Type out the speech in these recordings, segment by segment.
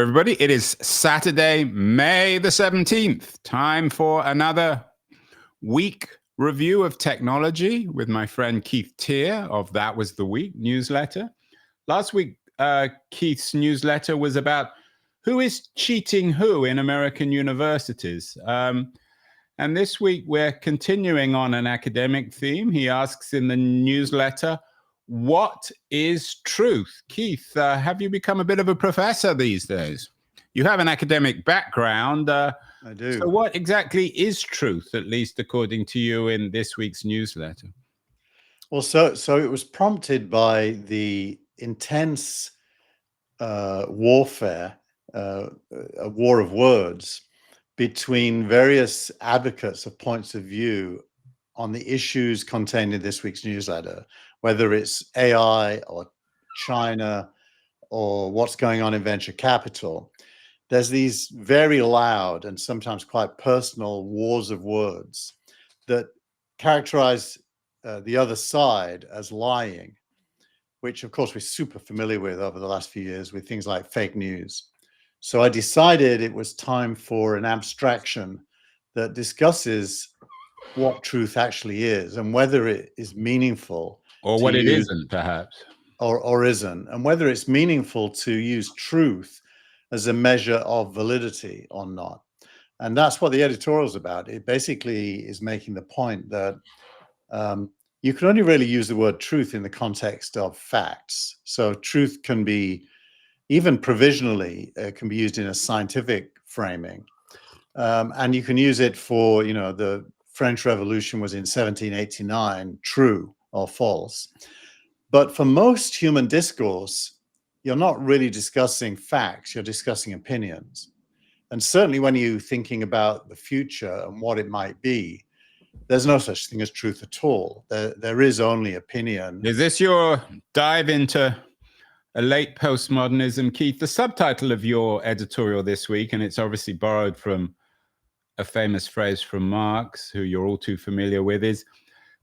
Everybody. It is Saturday, May the 17th. Time for another week review of technology with my friend Keith Teare of That Was the Week newsletter. Last week, Keith's newsletter was about who is cheating who in American universities. And this week, we're continuing on an academic theme. He asks in the newsletter, what is truth? Keith, have you become a bit of a professor these days? You have an academic background. I do. So what exactly is truth, at least according to you in this week's newsletter? Well, so it was prompted by the intense warfare, a war of words between various advocates of points of view on the issues contained in this week's newsletter, whether it's AI or China or what's going on in venture capital. There's these very loud and sometimes quite personal wars of words that characterize the other side as lying, which of course we're super familiar with over the last few years with things like fake news. So I decided it was time for an abstraction that discusses what truth actually is and whether it is meaningful, or what it isn't, perhaps, or isn't, and whether it's meaningful to use truth as a measure of validity or not. And that's what the editorial is about. It basically is making the point that you can only really use the word truth in the context of facts. So truth can be, even provisionally, can be used in a scientific framing. And you can use it for, the French Revolution was in 1789, true or false. But for most human discourse, you're not really discussing facts, you're discussing opinions. And certainly when you're thinking about the future and what it might be, there's no such thing as truth at all. There is only opinion. Is this your dive into a late postmodernism, Keith? The subtitle of your editorial this week, and it's obviously borrowed from a famous phrase from Marx, who you're all too familiar with, is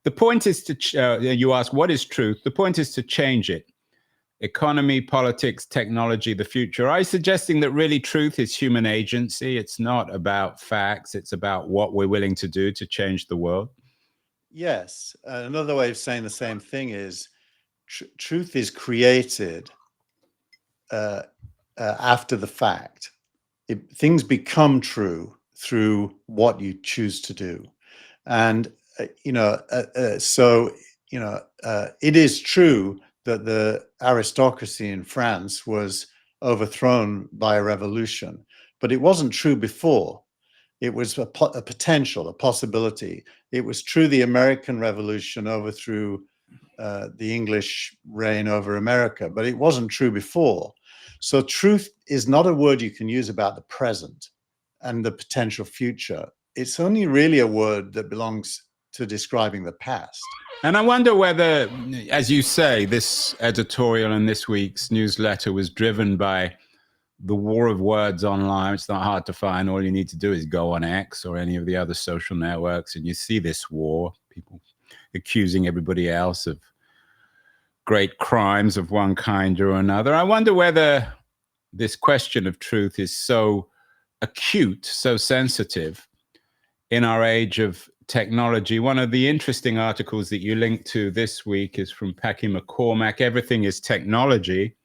the point is to, you ask, what is truth? The point is to change it. Economy, politics, technology, the future. Are you suggesting that really truth is human agency? It's not about facts. It's about what we're willing to do to change the world? Yes. Another way of saying the same thing is truth is created after the fact. Things become true through what you choose to do. And, it is true that the aristocracy in France was overthrown by a revolution, but it wasn't true before. It was a potential, a possibility. It was true the American Revolution overthrew the English reign over America, but it wasn't true before. So truth is not a word you can use about the present and the potential future. It's only really a word that belongs to describing the past. And I wonder whether, as you say, this editorial in this week's newsletter was driven by the war of words online. It's not hard to find. All you need to do is go on X or any of the other social networks, and you see this war, people accusing everybody else of great crimes of one kind or another. I wonder whether this question of truth is so acute, so sensitive in our age of technology. One of the interesting articles that you linked to this week is from Packy McCormack, Everything is Technology.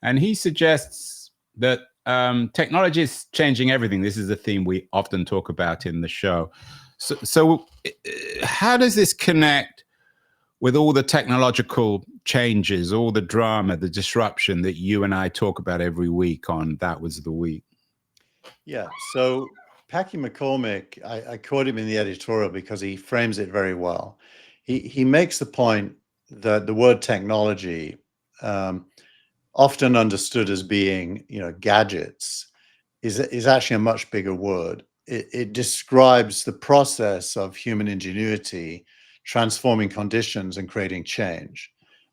And he suggests that technology is changing everything. This is a theme we often talk about in the show. So how does this connect with all the technological changes, all the drama, the disruption that you and I talk about every week on That Was the Week? Yeah, so Packy McCormack, I quote him in the editorial because he frames it very well. He makes the point that the word technology, often understood as being, gadgets, is actually a much bigger word. It describes the process of human ingenuity transforming conditions and creating change.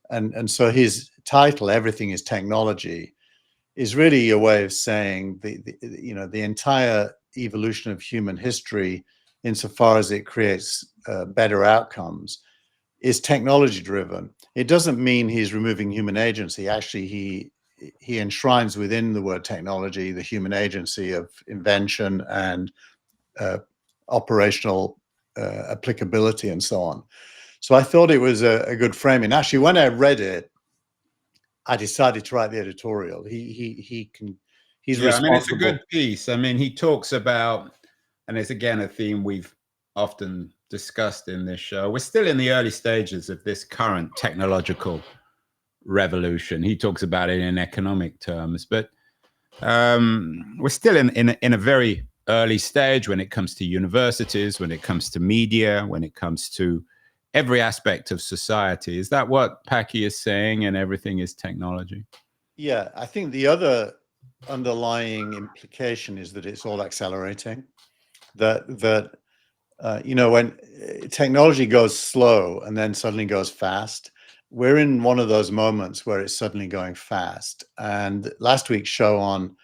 And so his title, Everything is Technology, is really a way of saying the entire evolution of human history, insofar as it creates better outcomes, is technology driven. It doesn't mean he's removing human agency. Actually, he enshrines within the word technology the human agency of invention and operational applicability and so on. So I thought it was a good framing. Actually, when I read it, I decided to write the editorial. He's Yeah, I mean, it's a responsible. good piece. I mean, he talks about, and it's again a theme we've often discussed in this show. We're still in the early stages of this current technological revolution. He talks about it in economic terms, but we're still in a very early stage when it comes to universities, when it comes to media, when it comes to every aspect of society. Is that what Paki is saying, and everything is technology? Yeah, I think the other underlying implication is that it's all accelerating. That when technology goes slow and then suddenly goes fast, we're in one of those moments where it's suddenly going fast. And last week's show on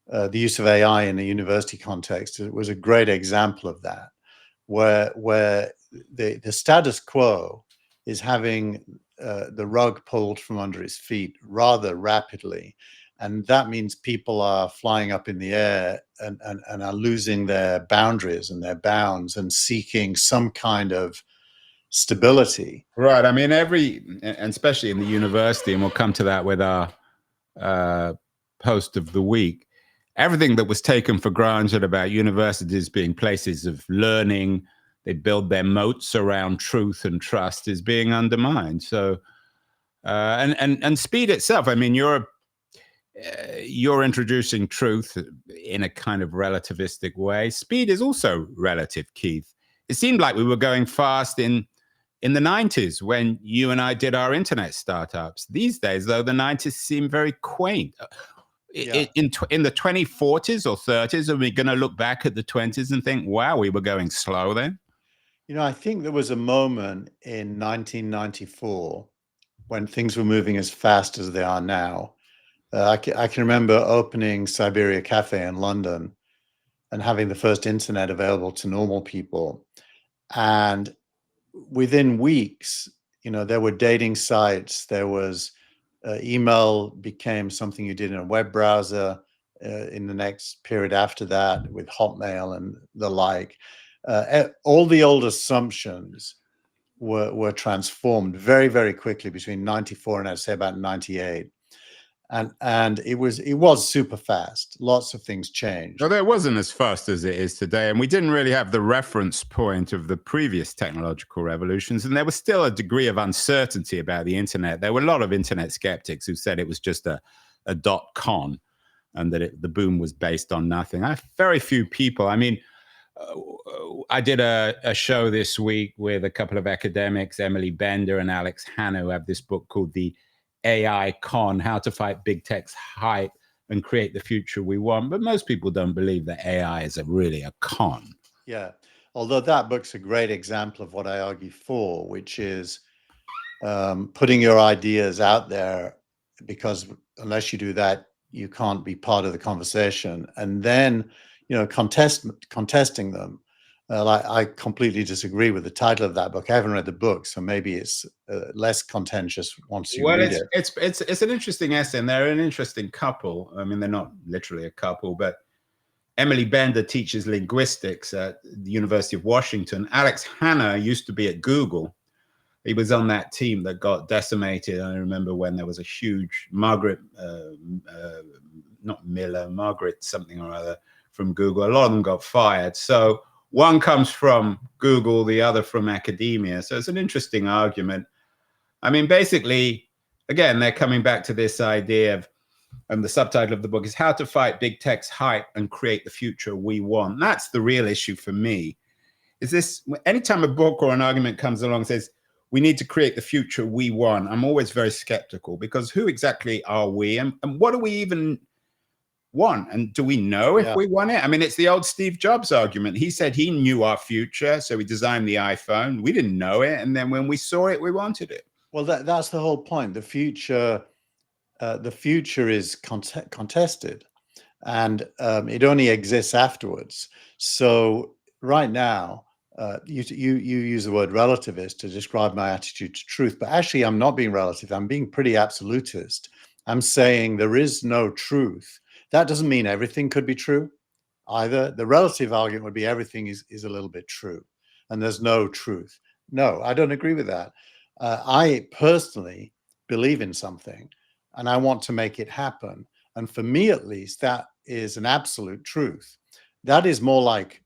the use of AI in a university context, it was a great example of that, where the status quo is having the rug pulled from under its feet rather rapidly. And that means people are flying up in the air and are losing their boundaries and their bounds and seeking some kind of stability. Right. I mean, and especially in the university, and we'll come to that with our post of the week, everything that was taken for granted about universities being places of learning, they build their moats around truth and trust, is being undermined. So, and speed itself, I mean, you're introducing truth in a kind of relativistic way. Speed is also relative, Keith. It seemed like we were going fast in the 90s when you and I did our internet startups. These days, though, the 90s seem very quaint. Yeah. In the 2040s or 30s, are we going to look back at the 20s and think, wow, we were going slow then? I think there was a moment in 1994 when things were moving as fast as they are now. I can remember opening Siberia Cafe in London and having the first internet available to normal people. And within weeks, there were dating sites, there was email became something you did in a web browser in the next period after that with Hotmail and the like. All the old assumptions were transformed very, very quickly between 94 and I'd say about 98. And it was super fast. Lots of things changed. Well, it wasn't as fast as it is today, and we didn't really have the reference point of the previous technological revolutions, and there was still a degree of uncertainty about the internet. There were a lot of internet skeptics who said it was just a .com and that the boom was based on nothing. I have very few people. I mean, I did a show this week with a couple of academics, Emily Bender and Alex Hanna, who have this book called The AI Con: How to Fight Big Tech's Hype and Create the Future We Want. But most people don't believe that AI is really a con. Yeah, although that book's a great example of what I argue for, which is putting your ideas out there, because unless you do that, you can't be part of the conversation. And then, contesting them. I completely disagree with the title of that book. I haven't read the book, so maybe it's less contentious once you read it. It's an interesting essay, and they're an interesting couple. I mean, they're not literally a couple, but Emily Bender teaches linguistics at the University of Washington. Alex Hanna used to be at Google. He was on that team that got decimated. I remember when there was a huge Margaret something or other from Google. A lot of them got fired. So one comes from Google, the other from academia. So it's an interesting argument. I mean, basically, again, they're coming back to this idea of, and the subtitle of the book is How to Fight Big Tech's Hype and Create the Future We Want. That's the real issue for me. Is this, anytime a book or an argument comes along and says, we need to create the future we want, I'm always very skeptical, because who exactly are we, and what do we even want? And do we know if we want it? I mean, it's the old Steve Jobs argument. He said he knew our future, so he designed the iPhone. We didn't know it, and then when we saw it, we wanted it. Well, that's the whole point. The future is contested, and it only exists afterwards. So right now, you use the word relativist to describe my attitude to truth, but actually I'm not being relative. I'm being pretty absolutist. I'm saying there is no truth. That doesn't mean everything could be true either. The relative argument would be everything is a little bit true and there's no truth. No, I don't agree with that. I personally believe in something and I want to make it happen. And for me, at least, that is an absolute truth. That is more like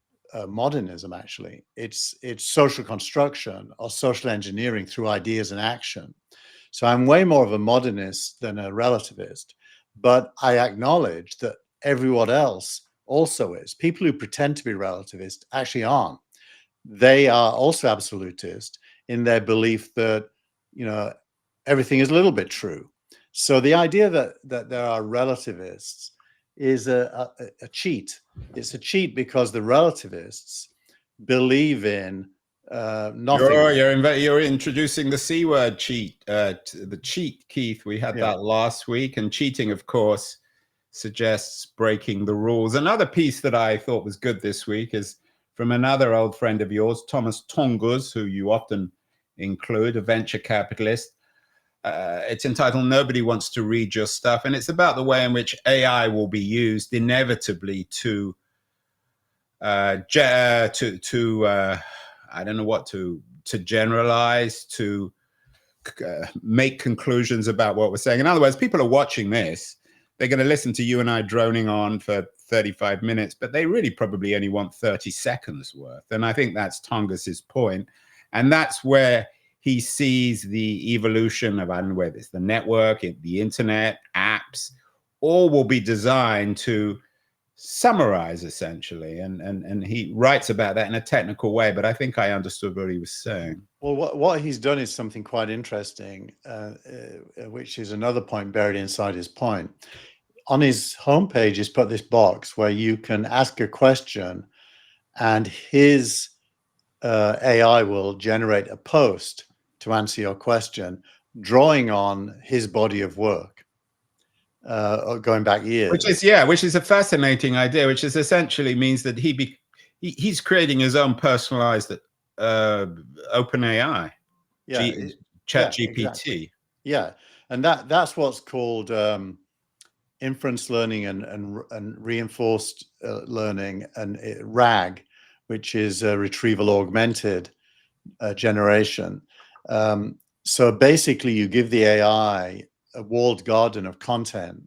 modernism, actually. It's social construction or social engineering through ideas and action. So I'm way more of a modernist than a relativist, but I acknowledge that everyone else also is. People who pretend to be relativist actually aren't. They are also absolutist in their belief that, you know, everything is a little bit true. So the idea that there are relativists is a cheat. It's a cheat because the relativists believe in nothing. You're introducing the C word, cheat. The cheat, Keith. We had that last week, and cheating, of course, suggests breaking the rules. Another piece that I thought was good this week is from another old friend of yours, Thomas Tongus, who you often include, a venture capitalist. It's entitled "Nobody Wants to Read Your Stuff," and it's about the way in which AI will be used inevitably to I don't know what to generalize, to make conclusions about what we're saying. In other words, people are watching this. They're going to listen to you and I droning on for 35 minutes, but they really probably only want 30 seconds worth. And I think that's Tongus's point. And that's where he sees the evolution of, I don't know whether it's the network, the internet, apps, all will be designed to summarize essentially, and he writes about that in a technical way, but I think I understood what he was saying. Well, what he's done is something quite interesting, which is another point buried inside his point. On his homepage, he's put this box where you can ask a question and his AI will generate a post to answer your question, drawing on his body of work. Going back years, which is a fascinating idea, which is essentially means that he's creating his own personalized open AI, chat GPT. Exactly. Yeah, and that's what's called inference learning and reinforced learning, and RAG, which is retrieval augmented generation. So basically you give the AI a walled garden of content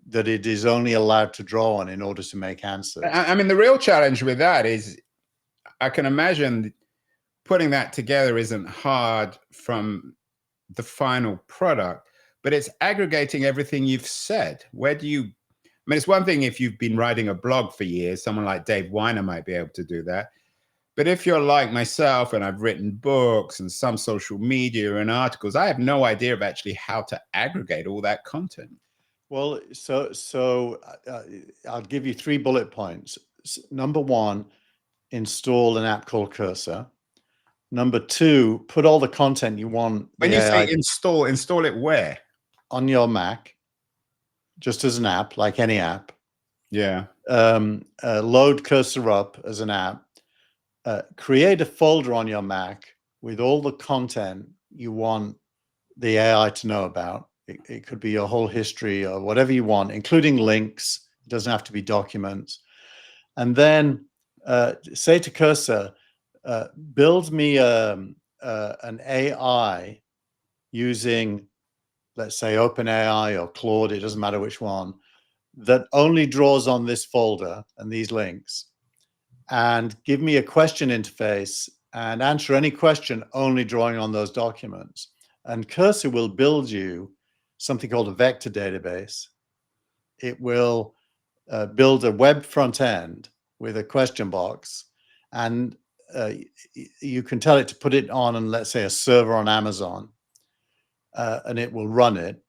that it is only allowed to draw on in order to make answers. I mean, the real challenge with that is, I can imagine putting that together isn't hard from the final product, but it's aggregating everything you've said. Where do you, I mean, it's one thing if you've been writing a blog for years, someone like Dave Weiner might be able to do that. But if you're like myself and I've written books and some social media and articles, I have no idea of actually how to aggregate all that content. Well, so I'll give you 3 bullet points. Number 1, install an app called Cursor. Number 2, put all the content you want. When you say install it where? On your Mac, just as an app, like any app. Yeah. Load Cursor up as an app. Create a folder on your Mac with all the content you want the AI to know about. It could be your whole history or whatever you want, including links. It doesn't have to be documents. And then say to Cursor, build me an AI using, let's say, OpenAI or Claude, it doesn't matter which one, that only draws on this folder and these links, and give me a question interface and answer any question only drawing on those documents. And Cursor will build you something called a vector database. It will build a web front end with a question box, and you can tell it to put it on, let's say, a server on Amazon, and it will run it,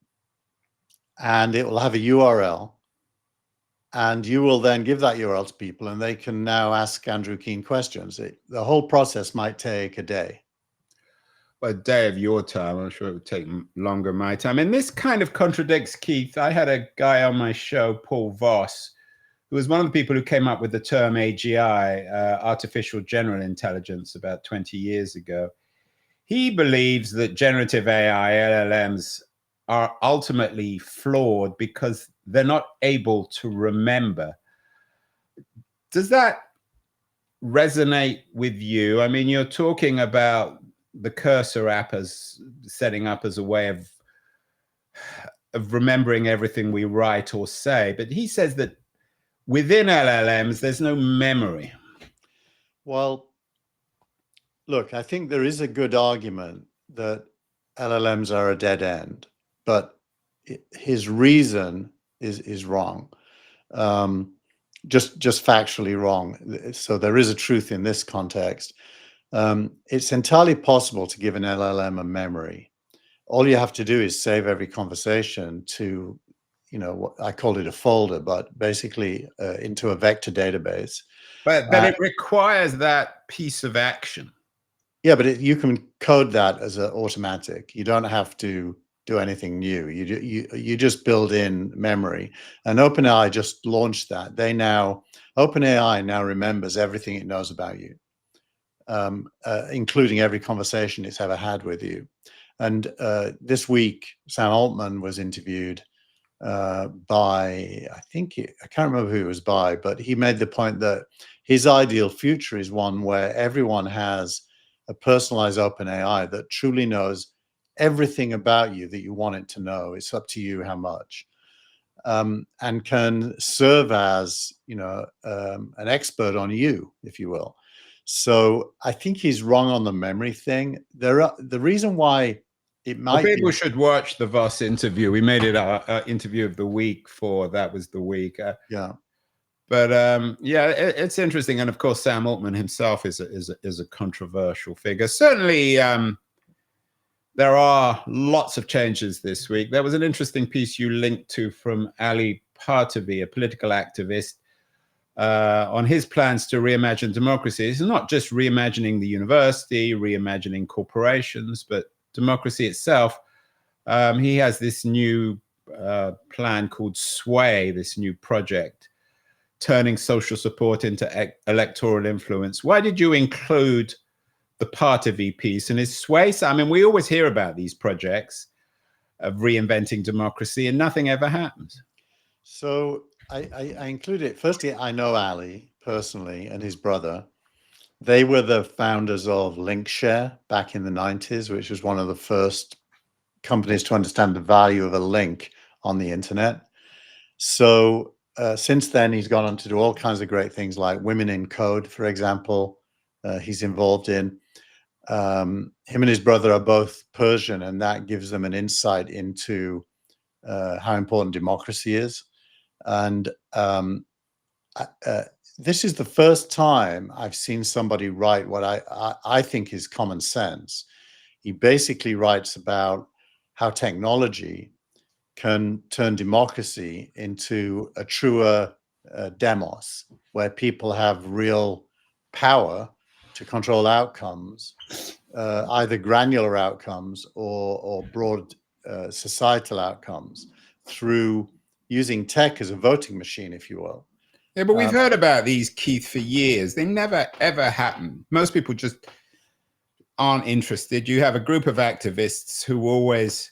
and it will have a URL, and you will then give that URL to people, and they can now ask Andrew Keen questions. The whole process might take a day. A day of your time. I'm sure it would take longer my time. And this kind of contradicts Keith. I had a guy on my show, Paul Voss, who was one of the people who came up with the term AGI, artificial general intelligence, about 20 years ago. He believes that generative AI, LLMs, are ultimately flawed because they're not able to remember. Does that resonate with you? I mean, you're talking about the Cursor app as setting up as a way of remembering everything we write or say, but he says that within LLMs, there's no memory. Well, look, I think there is a good argument that LLMs are a dead end, but his reason is wrong, just factually wrong. So there is a truth in this context. It's entirely possible to give an LLM a memory. All you have to do is save every conversation to, what I called it a folder, but basically into a vector database. But it requires that piece of action. Yeah, but you can code that as an automatic. You don't have to do anything new. You just build in memory. And OpenAI just launched that. OpenAI now remembers everything it knows about you, including every conversation it's ever had with you. And this week, Sam Altman was interviewed by, I can't remember who it was by, but he made the point that his ideal future is one where everyone has a personalized OpenAI that truly knows everything about you that you want it to know. It's up to you how much, and can serve as, an expert on you, if you will. So I think he's wrong on the memory thing. The reason why it might people should watch the Voss interview. We made it our interview of the week that was the week. Yeah. But it's interesting, and of course, Sam Altman himself is a controversial figure. Certainly, there are lots of changes this week. There was an interesting piece you linked to from Ali Partovi, a political activist, on his plans to reimagine democracy. It's not just reimagining the university, reimagining corporations, but democracy itself. He has this new plan called Sway, this new project, turning social support into electoral influence. Why did you include the Partovi piece? And is Sway, I mean, we always hear about these projects of reinventing democracy and nothing ever happens. So I included, firstly, I know Ali personally and his brother. They were the founders of Linkshare back in the 90s, which was one of the first companies to understand the value of a link on the internet. So since then, he's gone on to do all kinds of great things like Women in Code, for example. He's involved in. Him and his brother are both Persian, and that gives them an insight into how important democracy is. And this is the first time I've seen somebody write what I think is common sense. He basically writes about how technology can turn democracy into a truer demos, where people have real power to control outcomes, either granular outcomes or broad societal outcomes, through using tech as a voting machine, if you will. Yeah, but we've heard about these, Keith, for years. They never, ever happen. Most people just aren't interested. You have a group of activists who always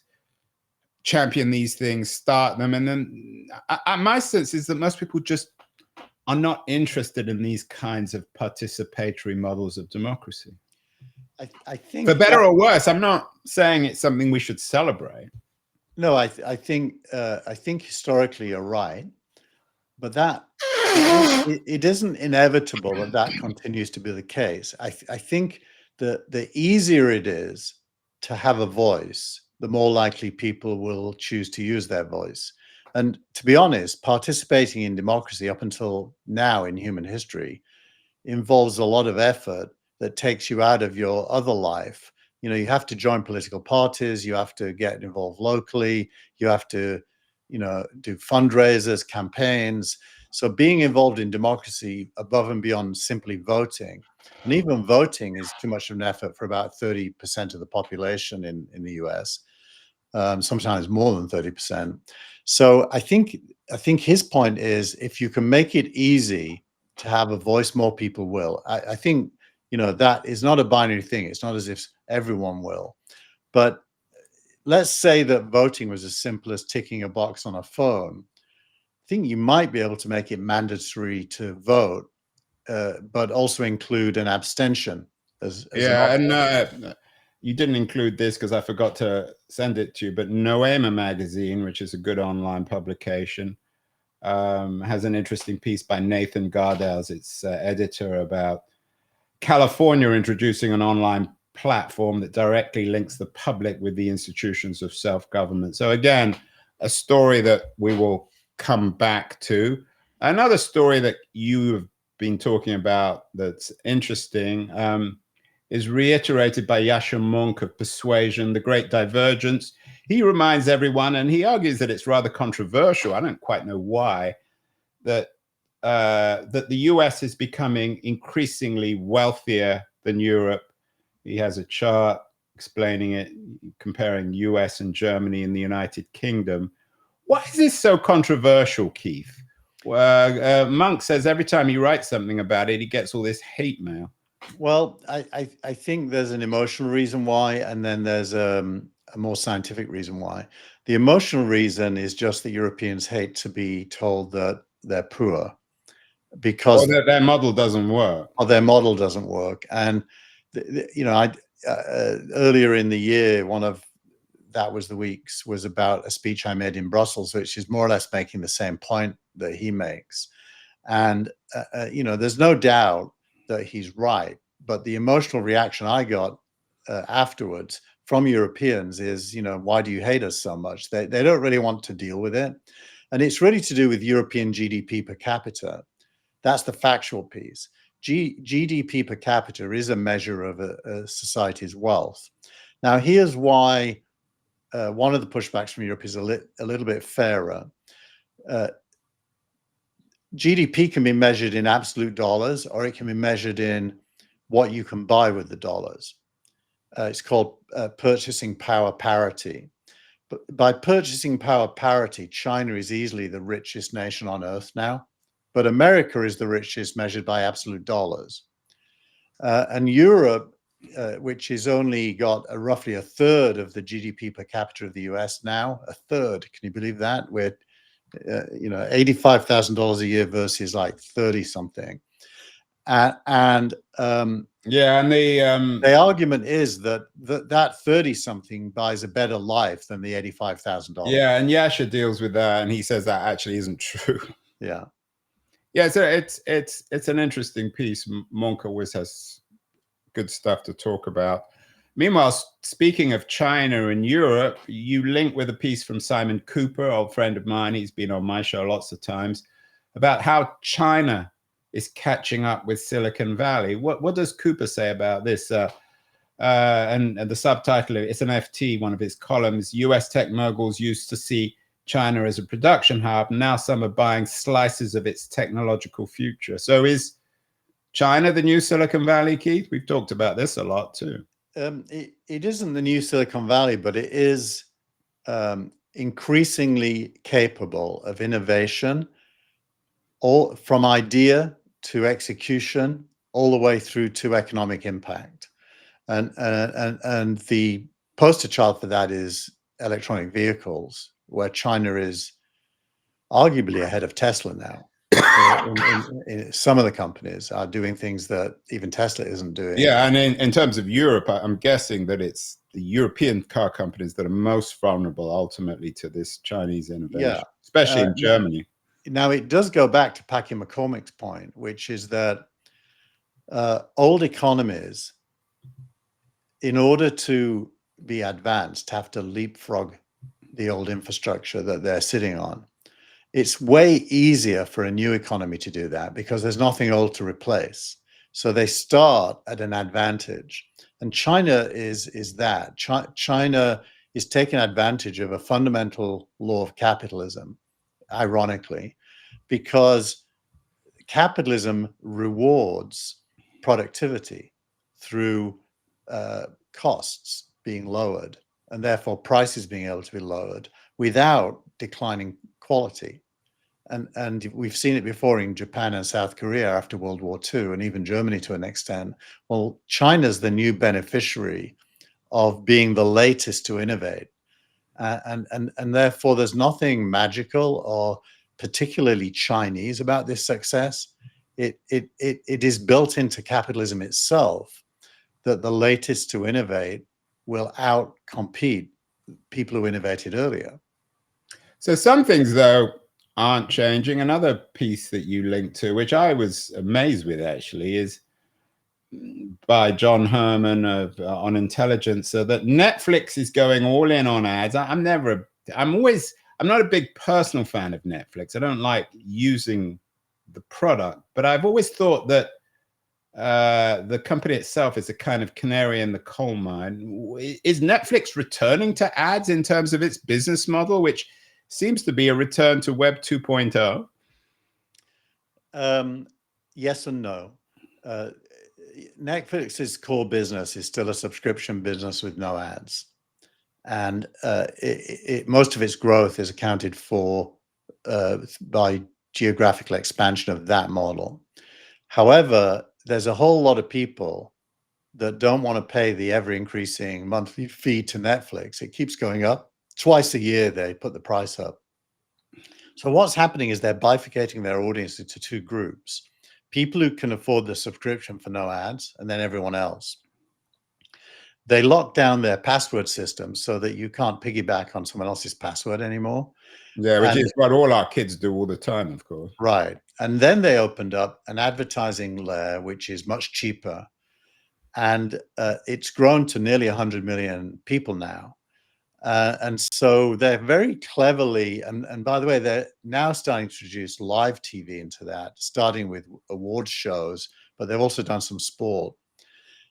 champion these things, start them, and then my sense is that most people just are not interested in these kinds of participatory models of democracy. I think, for better or worse. I'm not saying it's something we should celebrate. No, I think historically you're right, but that it isn't inevitable that continues to be the case. I think the easier it is to have a voice, the more likely people will choose to use their voice. And to be honest, participating in democracy up until now in human history involves a lot of effort that takes you out of your other life. You have to join political parties, you have to get involved locally, you have to, do fundraisers, campaigns. So being involved in democracy above and beyond simply voting, and even voting is too much of an effort for about 30% of the population in the US, sometimes more than 30%. So I think his point is, if you can make it easy to have a voice, more people will. I think, that is not a binary thing. It's not as if everyone will. But let's say that voting was as simple as ticking a box on a phone. I think you might be able to make it mandatory to vote, but also include an abstention as an Yeah, option. and you didn't include this because I forgot to send it to you, but Noema magazine, which is a good online publication, has an interesting piece by Nathan Gardels, its editor, about California introducing an online platform that directly links the public with the institutions of self-government. So again, a story that we will come back to. Another story that you have been talking about that's interesting is reiterated by Yascha Mounk of Persuasion, The Great Divergence. He reminds everyone, and he argues that it's rather controversial, I don't quite know why, that that the US is becoming increasingly wealthier than Europe. He has a chart explaining it, comparing US and Germany and the United Kingdom. Why is this so controversial, Keith? Mounk says every time he writes something about it, he gets all this hate mail. Well, I think there's an emotional reason why, and then there's a more scientific reason why. The emotional reason is just that Europeans hate to be told that they're poor because their model doesn't work. Or their model doesn't work. And you know, earlier in the year, one of that was the week's was about a speech I made in Brussels, which is more or less making the same point that he makes. And you know, there's no doubt that he's right, but the emotional reaction I got afterwards from Europeans is, you know, why do you hate us so much? They don't really want to deal with it, and it's really to do with European GDP per capita. That's the factual piece. GDP per capita is a measure of a society's wealth. Now, here's why one of the pushbacks from Europe is a little bit fairer. GDP can be measured in absolute dollars, or it can be measured in what you can buy with the dollars. It's called purchasing power parity. But by purchasing power parity, China is easily the richest nation on earth now, but America is the richest measured by absolute dollars. And Europe, which has only got roughly a third of the GDP per capita of the US now, a third, can you believe that? We're you know, $85,000 a year versus like 30 something. Yeah, and the argument is that that 30 something buys a better life than the $85,000. Yeah, and Yascha deals with that, and he says that actually isn't true. Yeah, so it's an interesting piece. Mounk always has good stuff to talk about. Meanwhile, speaking of China and Europe, you link with a piece from Simon Cooper, old friend of mine. He's been on my show lots of times, about how China is catching up with Silicon Valley. What does Cooper say about this? And the subtitle, it's an FT, one of his columns, US tech moguls used to see China as a production hub. Now some are buying slices of its technological future. So is China the new Silicon Valley, Keith? We've talked about this a lot too. It isn't the new Silicon Valley, but it is increasingly capable of innovation, all from idea to execution, all the way through to economic impact. And the poster child for that is electronic vehicles, where China is arguably ahead of Tesla now. Some of the companies are doing things that even Tesla isn't doing. Yeah, and in terms of Europe, I'm guessing that it's the European car companies that are most vulnerable ultimately to this Chinese innovation, especially in Germany. Now, it does go back to Packy McCormick's point, which is that old economies, in order to be advanced, have to leapfrog the old infrastructure that they're sitting on. It's way easier for a new economy to do that because there's nothing old to replace. So they start at an advantage. And China is that. China is taking advantage of a fundamental law of capitalism, ironically, because capitalism rewards productivity through costs being lowered, and therefore prices being able to be lowered without declining quality. And we've seen it before in Japan and South Korea after World War II, and even Germany to an extent. Well, China's the new beneficiary of being the latest to innovate. and therefore there's nothing magical or particularly Chinese about this success. It is built into capitalism itself that the latest to innovate will outcompete people who innovated earlier. So some things, though, aren't changing. Another piece that you linked to, which I was amazed with actually, is by John Herman on Intelligencer, that Netflix is going all in on ads. I'm not a big personal fan of Netflix. I don't like using the product, but I've always thought that the company itself is a kind of canary in the coal mine. Is Netflix returning to ads in terms of its business model, which seems to be a return to Web 2.0? Yes and no. Netflix's core business is still a subscription business with no ads. And most of its growth is accounted for by geographical expansion of that model. However, there's a whole lot of people that don't want to pay the ever-increasing monthly fee to Netflix. It keeps going up. Twice a year, they put the price up. So what's happening is they're bifurcating their audience into two groups. People who can afford the subscription for no ads, and then everyone else. They lock down their password system so that you can't piggyback on someone else's password anymore. Yeah, which is what all our kids do all the time, of course. Right. And then they opened up an advertising layer, which is much cheaper. And it's grown to nearly 100 million people now. And so they're very cleverly, and by the way, they're now starting to introduce live TV into that, starting with award shows, but they've also done some sport.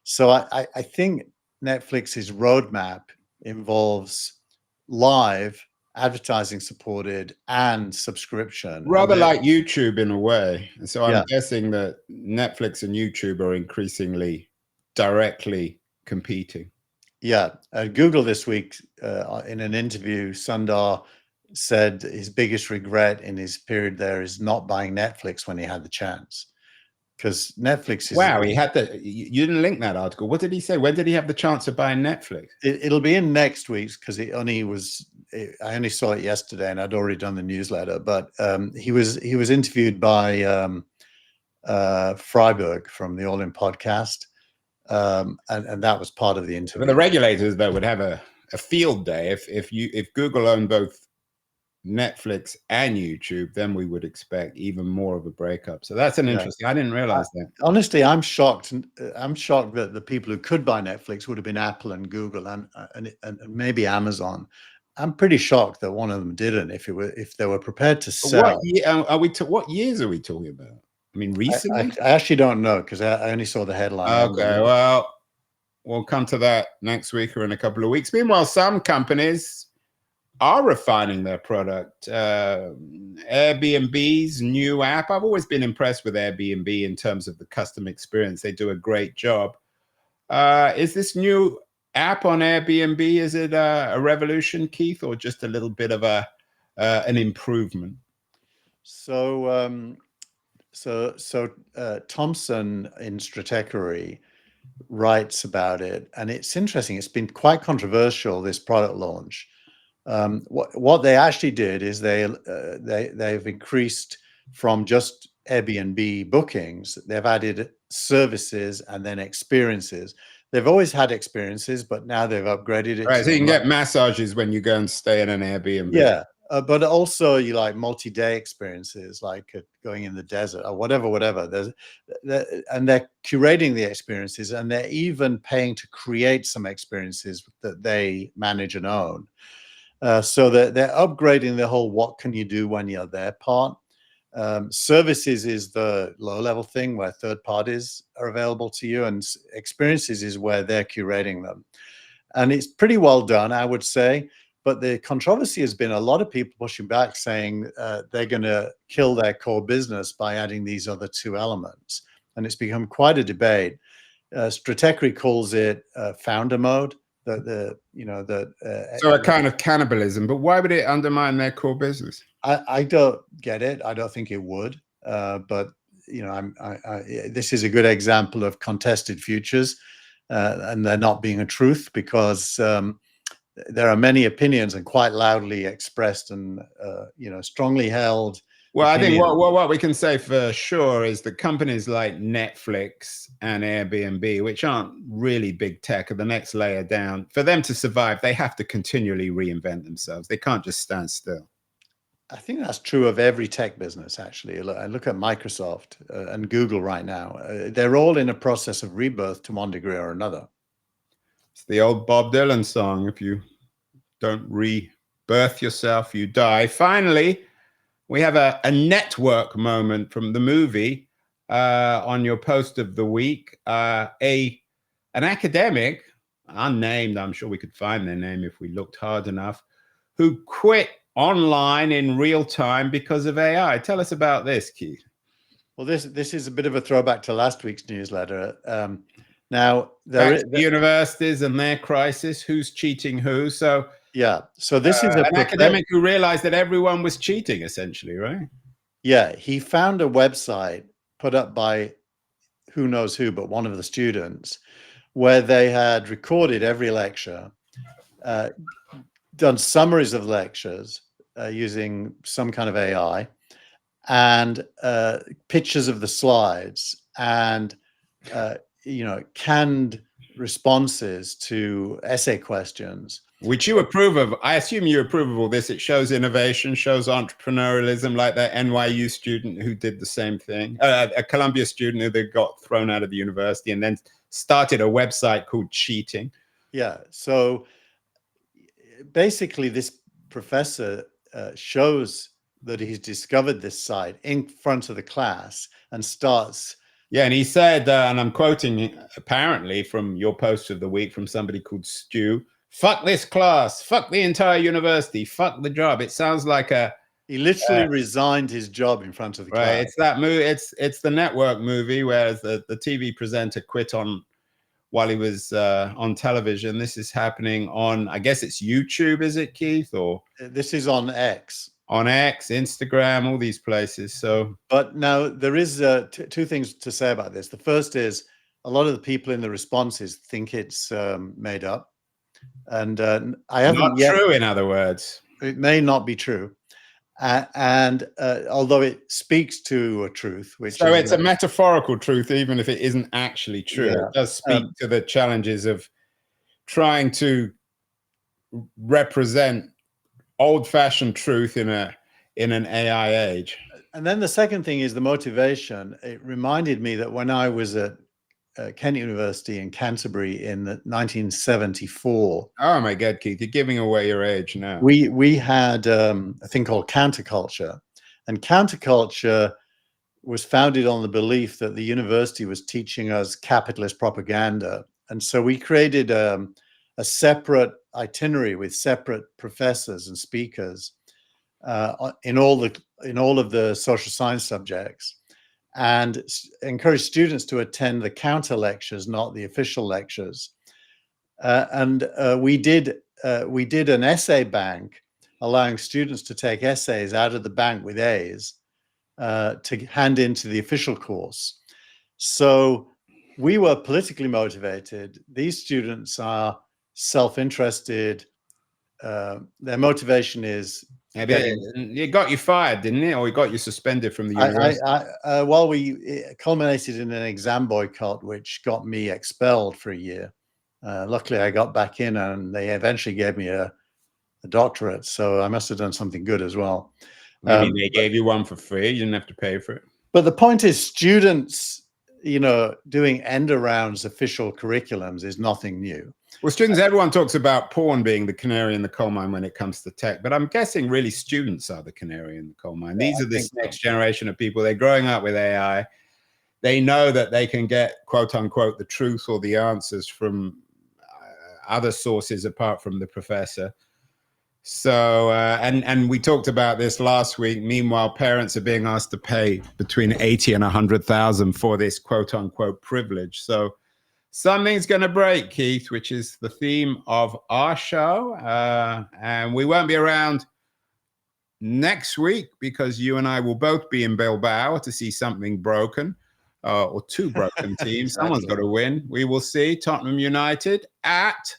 So I think Netflix's roadmap involves live, advertising supported, and subscription. Rather like YouTube in a way. So I'm Yeah. guessing that Netflix and YouTube are increasingly directly competing. Yeah. Google this week, in an interview, Sundar said his biggest regret in his period there is not buying Netflix when he had the chance. Because Netflix is... Wow, he had the... You didn't link that article. What did he say? When did he have the chance of buying Netflix? It'll be in next week's, because I only saw it yesterday and I'd already done the newsletter. But he was interviewed by Freiberg from the All In podcast. And that was part of the interview. But the regulators, though, would have a field day if Google owned both Netflix and YouTube. Then we would expect even more of a breakup. So that's an interesting. I didn't realize that. Honestly, I'm shocked. I'm shocked that the people who could buy Netflix would have been Apple and Google and maybe Amazon. I'm pretty shocked that one of them didn't. If they were prepared to sell. What years are we talking about? I mean, recently? I actually don't know, because I only saw the headline. Okay, well, we'll come to that next week or in a couple of weeks. Meanwhile, some companies are refining their product. Airbnb's new app. I've always been impressed with Airbnb in terms of the customer experience. They do a great job. Is this new app on Airbnb, is it a revolution, Keith, or just a little bit of an improvement? So Thompson in Stratechery writes about it, and it's interesting. It's been quite controversial, this product launch. What they actually did is they've increased from just Airbnb bookings. They've added services and then experiences. They've always had experiences, but now they've upgraded it. Right, so you can get massages when you go and stay in an Airbnb. Yeah. But also you like multi-day experiences, like going in the desert or whatever. And they're curating the experiences, and they're even paying to create some experiences that they manage and own. So they're upgrading the whole "what can you do when you're there" part. Services is the low-level thing where third parties are available to you, and experiences is where they're curating them. And it's pretty well done, I would say. But the controversy has been a lot of people pushing back, saying they're going to kill their core business by adding these other two elements. And it's become quite a debate. Stratechery calls it founder mode. So a kind of cannibalism. But why would it undermine their core business? I don't get it. I don't think it would. But this is a good example of contested futures, and there not being a truth, because there are many opinions and quite loudly expressed and strongly held. Well, I think opinions. what we can say for sure is that companies like Netflix and Airbnb, which aren't really big tech, are the next layer down. For them to survive, they have to continually reinvent themselves. They can't just stand still. I think that's true of every tech business, actually. I look at Microsoft and Google right now. They're all in a process of rebirth to one degree or another. It's the old Bob Dylan song, if you don't rebirth yourself, you die. Finally, we have a network moment from the movie on your post of the week. An academic, unnamed, I'm sure we could find their name if we looked hard enough, who quit online in real time because of AI. Tell us about this, Keith. Well, this is a bit of a throwback to last week's newsletter. Now, universities and their crisis, who's cheating who. So yeah, so this is an academic who realized that everyone was cheating, essentially, right? Yeah, he found a website put up by who knows who, but one of the students, where they had recorded every lecture, done summaries of lectures using some kind of AI, and pictures of the slides, and canned responses to essay questions. Which you approve of. I assume you approve of all this. It shows innovation, shows entrepreneurialism, like that NYU student who did the same thing, a Columbia student who they got thrown out of the university and then started a website called Cheating. Yeah. So basically, this professor shows that he's discovered this site in front of the class and starts. Yeah, and he said, and I'm quoting apparently from your post of the week from somebody called Stu, "Fuck this class, fuck the entire university, fuck the job." It sounds like he literally resigned his job in front of the class. It's that movie. It's the network movie, whereas the TV presenter quit on while he was on television. This is happening on, I guess it's YouTube, is it, Keith? Or this is on X. On X, Instagram, all these places. So, but now there is two things to say about this. The first is a lot of the people in the responses think it's made up, and I haven't not yet. True, in other words, it may not be true, and although it speaks to a truth, which so it's a metaphorical truth, even if it isn't actually true. Yeah. It does speak to the challenges of trying to represent old-fashioned truth in an AI age. And then the second thing is the motivation. It reminded me that when I was at Kent University in Canterbury in 1974. Oh my God, Keith, you're giving away your age now. We had a thing called counterculture, and counterculture was founded on the belief that the university was teaching us capitalist propaganda, and so we created a separate itinerary with separate professors and speakers in all of the social science subjects, and encourage students to attend the counter lectures, not the official lectures. We did an essay bank, allowing students to take essays out of the bank with A's to hand into the official course. So we were politically motivated. These students are self-interested. Their motivation is it got you fired, didn't it? Or it got you suspended from the university? It culminated in an exam boycott, which got me expelled for a year. Luckily, I got back in, and they eventually gave me a doctorate. So I must have done something good as well. Maybe they gave you one for free. You didn't have to pay for it. But the point is, students, doing end arounds official curriculums is nothing new. Well, students, everyone talks about porn being the canary in the coal mine when it comes to tech, but I'm guessing really students are the canary in the coal mine. These are this next generation of people. They're growing up with AI. They know that they can get, quote unquote, the truth or the answers from other sources apart from the professor. So, and we talked about this last week. Meanwhile, parents are being asked to pay between 80 and 100,000 for this quote unquote privilege. So something's going to break, Keith, which is the theme of our show. And we won't be around next week because you and I will both be in Bilbao to see something broken, or two broken teams. Someone's got to win. We will see Tottenham United at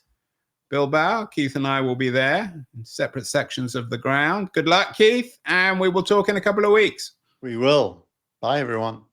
Bilbao. Keith and I will be there in separate sections of the ground. Good luck, Keith, and we will talk in a couple of weeks. We will. Bye, everyone.